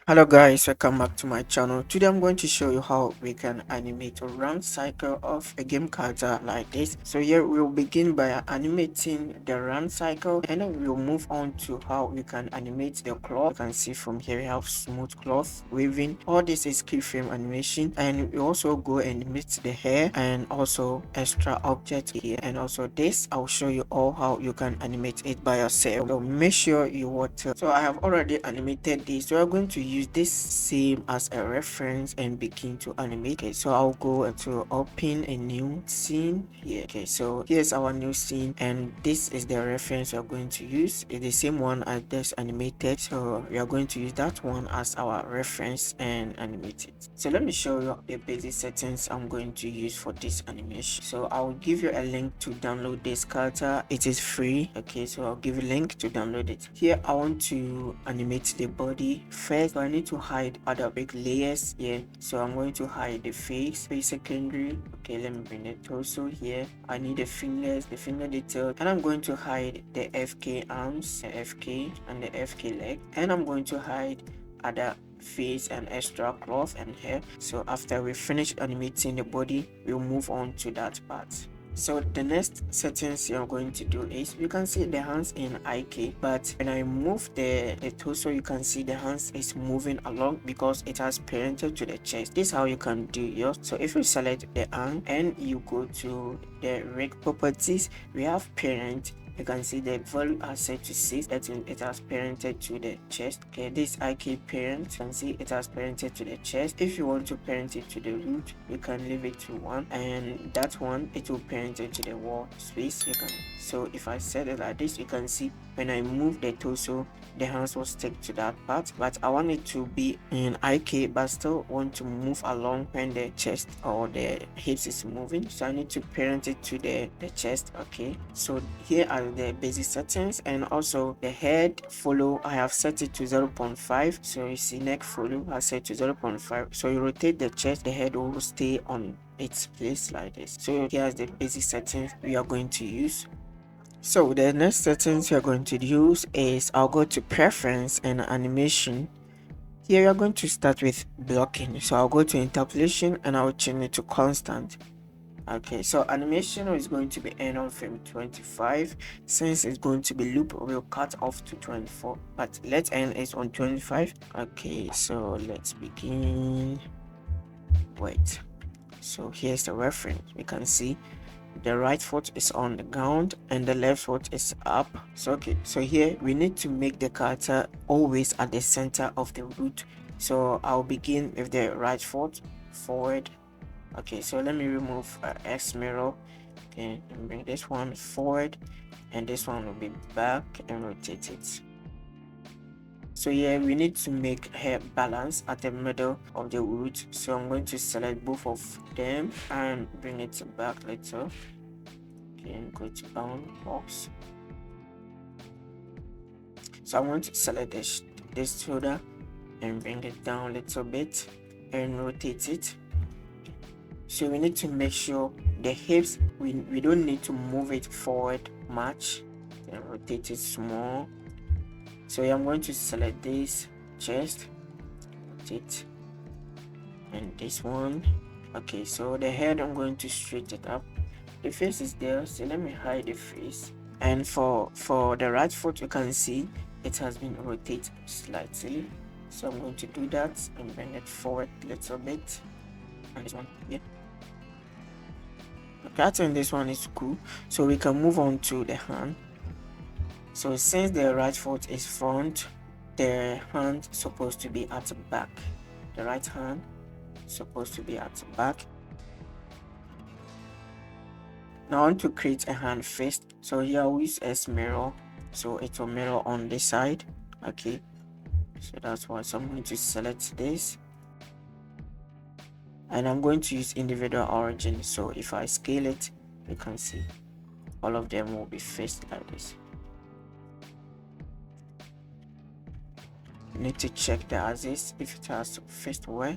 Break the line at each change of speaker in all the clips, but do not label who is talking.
Hello guys, welcome back to my channel. Today I'm going to show you how we can animate a round cycle of a game character like this. So here we'll begin by animating the round cycle, and then we'll move on to how we can animate the cloth. You can see from here we have smooth cloth, waving. All this is keyframe animation, and we also go and animate the hair and also extra object here. And also this, I'll show you all how you can animate it by yourself. So make sure you watch. So I have already animated this. So we're going to use this same as a reference and begin to animate. Okay, so I'll go to open a new scene here. Okay, so here's our new scene, and this is the reference we're going to use. It's the same one I just animated, so we are going to use that one as our reference and animate it. So let me show you the basic settings I'm going to use for this animation. So I'll give you a link to download this character. It is free. Okay, so I'll give you a link to download it. Here I want to animate the body first, so I need to hide other big layers here. So I'm going to hide the face secondary. Okay, let me bring the torso here. I need the fingers, the finger detail, and I'm going to hide the FK arms, the FK and the FK leg, and I'm going to hide other face and extra cloth and hair. So after we finish animating the body, we'll move on to that part. So the next settings you're going to do is, you can see the hands in IK, but when I move the torso, you can see the hands is moving along because it has parented to the chest. This is how you can do yours. So if you select the arm and you go to the rig properties, we have parent. You can see the value are set to 6. That means it has parented to the chest. Okay, this IK parent, you can see it has parented to the chest. If you want to parent it to the root, you can leave it to 1, and that one it will parent it to the wall space. You can, so if I set it like this, you can see when I move the torso, the hands will stick to that part, but I want it to be in IK but still want to move along when the chest or the hips is moving. So I need to parent it to the chest. Okay, so here are the basic settings, and also the head follow I have set it to 0.5. so you see neck follow I set to 0.5. so you rotate the chest, the head will stay on its place like this. So here's the basic settings we are going to use. So the next settings you're going to use is, I'll go to preference and animation. Here you're going to start with blocking. So I'll go to interpolation and I'll change it to constant. Okay, so animation is going to be end on frame 25. Since it's going to be loop, we'll cut off to 24, but let's end is on 25. Okay, so let's begin. Wait, so here's the reference. We can see the right foot is on the ground and the left foot is up. So okay, so here we need to make the character always at the center of the root. So I'll begin with the right foot forward. Okay, so let me remove X mirror. Okay, and bring this one forward, and this one will be back, and rotate it. So here we need to make hair balance at the middle of the root. So I'm going to select both of them and bring it back little. Okay, and go to bound box. So I'm going to select this shoulder and bring it down a little bit and rotate it. So we need to make sure the hips, we don't need to move it forward much, then rotate it small. So I'm going to select this chest, rotate, and this one. Okay, so the head I'm going to straighten it up. The face is there, so let me hide the face. And for the right foot, you can see it has been rotated slightly, so I'm going to do that and bring it forward a little bit. And this one here. Okay, I think this one is cool, so we can move on to the hand. So since the right foot is front, the hand supposed to be at the back. The right hand supposed to be at the back. Now I want to create a hand first. So here I'll use S mirror, so it will mirror on this side. Okay, so that's why. So I'm going to select this, and I'm going to use individual origin. So if I scale it, you can see all of them will be faced like this. You need to check the axis if it has faced well.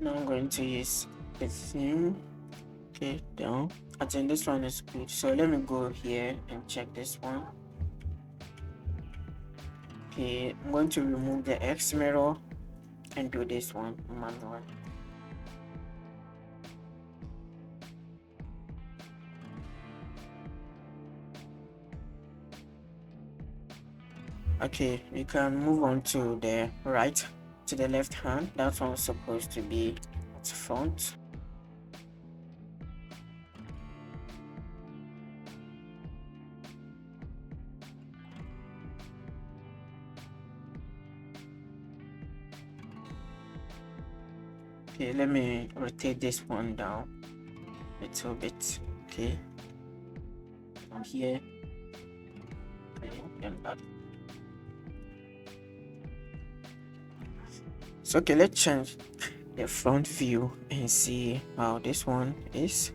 Now I'm going to use the theme. Okay, down. I think this one is good, so let me go here and check this one. Okay, I'm going to remove the X mirror and do this one manually. Okay, we can move on to the right, to the left hand. That one's supposed to be at front. Okay, let me rotate this one down a little bit. Okay, from here, okay, then back. So okay, let's change the front view and see how this one is.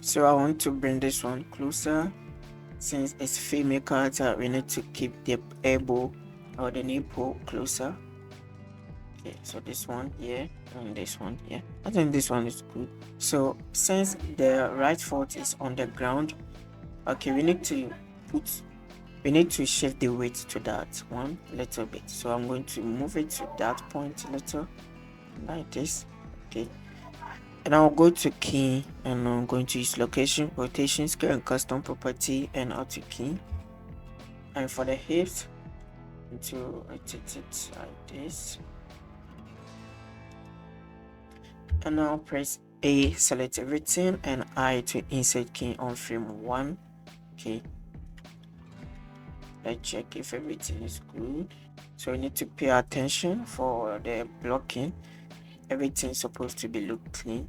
So I want to bring this one closer. Since it's female character, we need to keep the elbow or the nipple closer. Okay, so this one here and this one here. I think this one is good. So since the right foot is on the ground, okay, we need to shift the weight to that one little bit. So I'm going to move it to that point a little, like this. Okay, and I'll go to key and I'm going to use location, rotation, scale, and custom property and auto key. And for the hips, to rotate it like this. And now press A, select everything, and I to insert key on frame 1. Okay, let's check if everything is good. So you need to pay attention for the blocking. Everything's supposed to be look clean.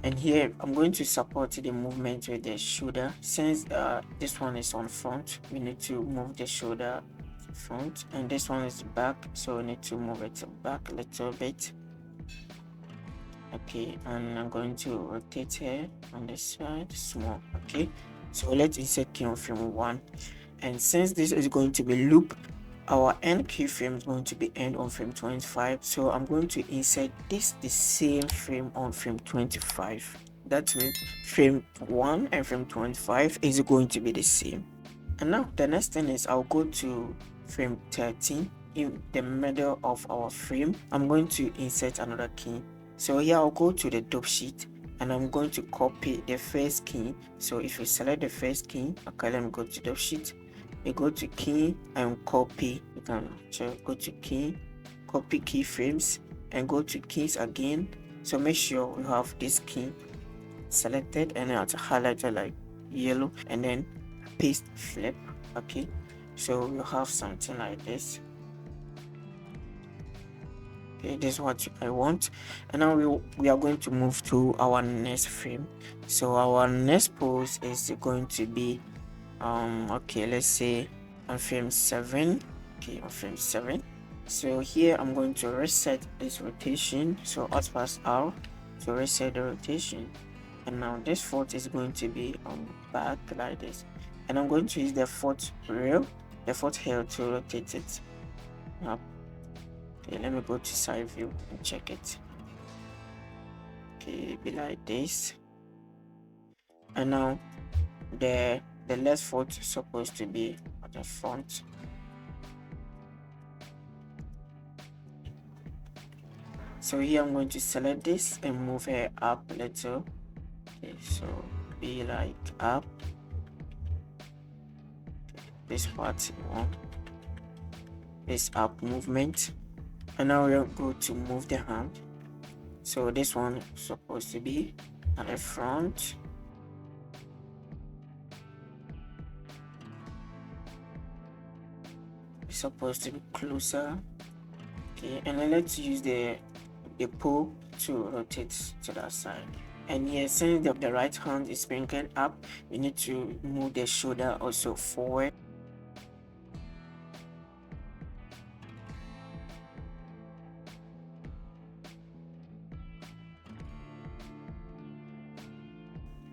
And here I'm going to support the movement with the shoulder. Since this one is on front, we need to move the shoulder front, and this one is back, so we need to move it back a little bit. Okay, and I'm going to rotate here on this side small. Okay, so let's insert key on frame 1, and since this is going to be loop, our end keyframe is going to be end on frame 25. So I'm going to insert this the same frame on frame 25. That means frame 1 and frame 25 is going to be the same. And now the next thing is I'll go to frame 13. In the middle of our frame, I'm going to insert another key. So here I'll go to the dope sheet and I'm going to copy the first key. So if you select the first key, okay, let me go to dope sheet. You go to key and copy. You can go to key, copy keyframes, and go to keys again. So make sure you have this key selected and then it's highlighted like yellow, and then paste flip. Okay, so you have something like this. Okay, this is what I want. And now we are going to move to our next frame. So our next pose is going to be okay, let's say on frame 7. Okay, on frame 7. So here I'm going to reset this rotation. So Alt plus R to reset the rotation. And now this foot is going to be on back like this, and I'm going to use the foot rail, the foot heel to rotate it up. Okay, let me go to side view and check it. Okay, be like this. And now the left foot is supposed to be at the front. So here I'm going to select this and move her up a little. Okay, so be like up. This part you want, this up movement. And now we're going to move the hand. So this one is supposed to be at the front. It's supposed to be closer. Okay, and then let's use the pull to rotate to that side. And here, since the right hand is sprinkled up, we need to move the shoulder also forward.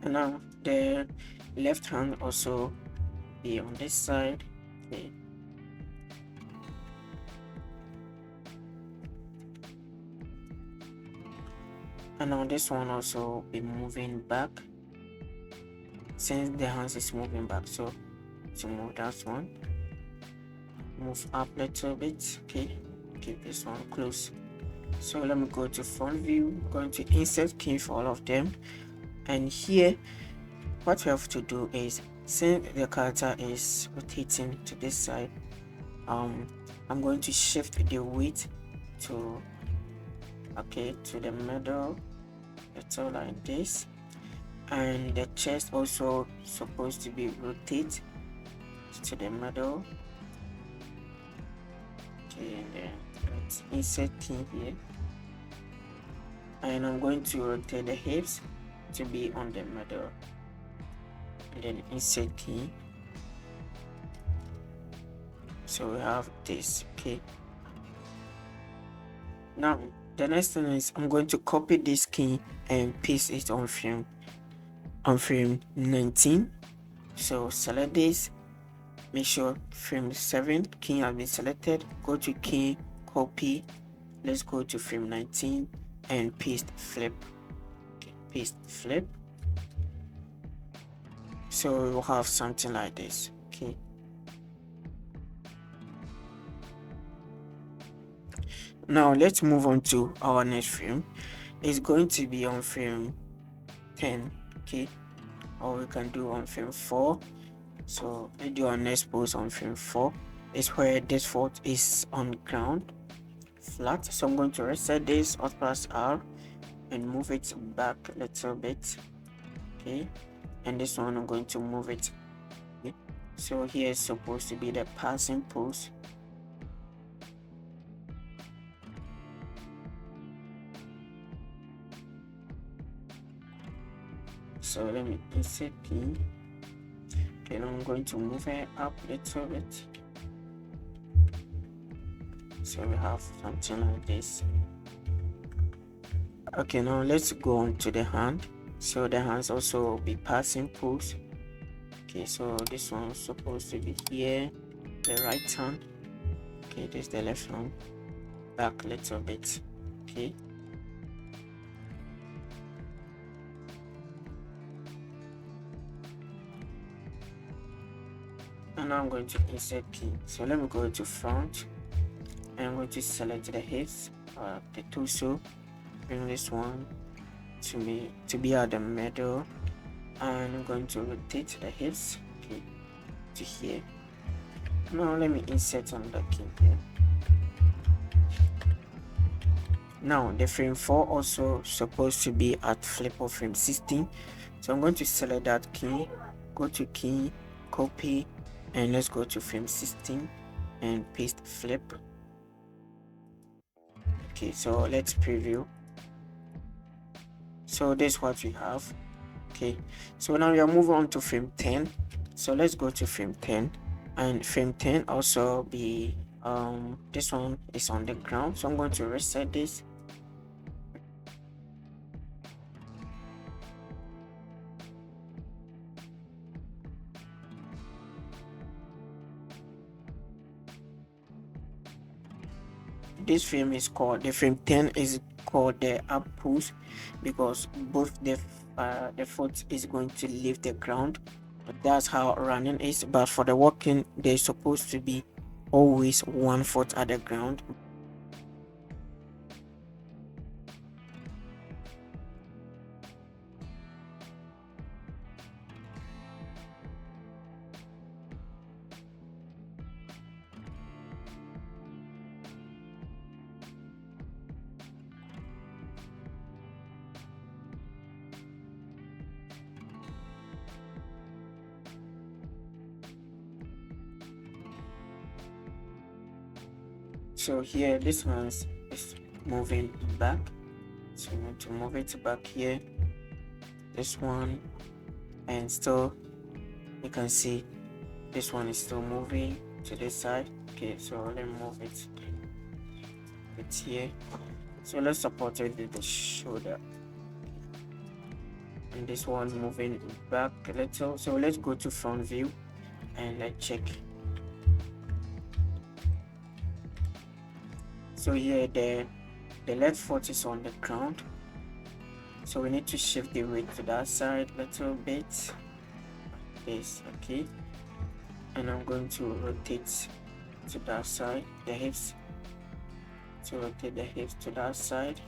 And now the left hand also be on this side. Okay. And now this one also be moving back since the hands is moving back. So to move that one, move up a little bit. Okay, keep this one close. So let me go to front view. I'm going to insert key for all of them, and here what we have to do is, since the character is rotating to this side, I'm going to shift the weight to to the middle, little like this, and the chest also supposed to be rotate to the middle. Okay, and then let's insert key here, and I'm going to rotate the hips to be on the middle, and then insert key. So we have this. Okay, now the next thing is I'm going to copy this key and paste it on frame 19. So select this, make sure frame 7 key has been selected, go to key, copy, let's go to frame 19 and paste flip. Okay, paste flip. So we'll have something like this. Okay, now let's move on to our next frame. It's going to be on frame 10. Okay, or we can do on frame 4. So let's do our next pose on frame 4. Is where this foot is on ground flat. So I'm going to reset this, Alt plus R, and move it back a little bit. Okay, and this one I'm going to move it. Okay. So here is supposed to be the passing pose. So let me insert P. Okay, now I'm going to move it up a little bit. So we have something like this. Okay, now let's go on to the hand. So the hands also be passing pose. Okay, so this one is supposed to be here, the right hand. Okay, this is the left hand, back a little bit. Okay, and now I'm going to insert key. So let me go to front, and I'm going to select the hips, the torso, bring this one to be at the middle, and I'm going to rotate the hips, okay, to here. Now let me insert another key here. Now the frame 4 also supposed to be at flip of frame 16. So I'm going to select that key, go to key, copy, and let's go to frame 16 and paste flip. Okay, so let's preview. So this is what we have. Okay, so now we are moving on to frame 10. So let's go to frame 10, and frame 10 also be this one is on the ground, so I'm going to reset this. This frame is called, the frame 10 is called the up push, because both the foot is going to leave the ground. That's how running is, but for the walking there's supposed to be always one foot at the ground. So here this one is moving back, so I'm going to move it back here, this one, and still you can see this one is still moving to this side. Okay, so let me move it here. So let's support it with the shoulder, and this one moving back a little. So let's go to front view and let's check. So here the left foot is on the ground, So we need to shift the weight to that side a little bit. This, okay. And I'm going to rotate to that side, the hips, to rotate the hips to that side.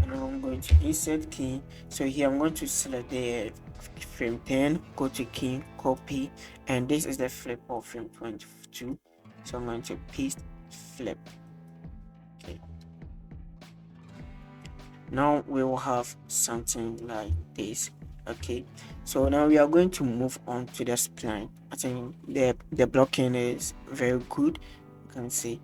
And now I'm going to insert key. So here I'm going to select the frame 10, go to key, copy, and this is the flip of frame 22. So I'm going to paste, flip. Okay. Now we will have something like this. Okay, so now we are going to move on to the spline. I think the blocking is very good. You can see.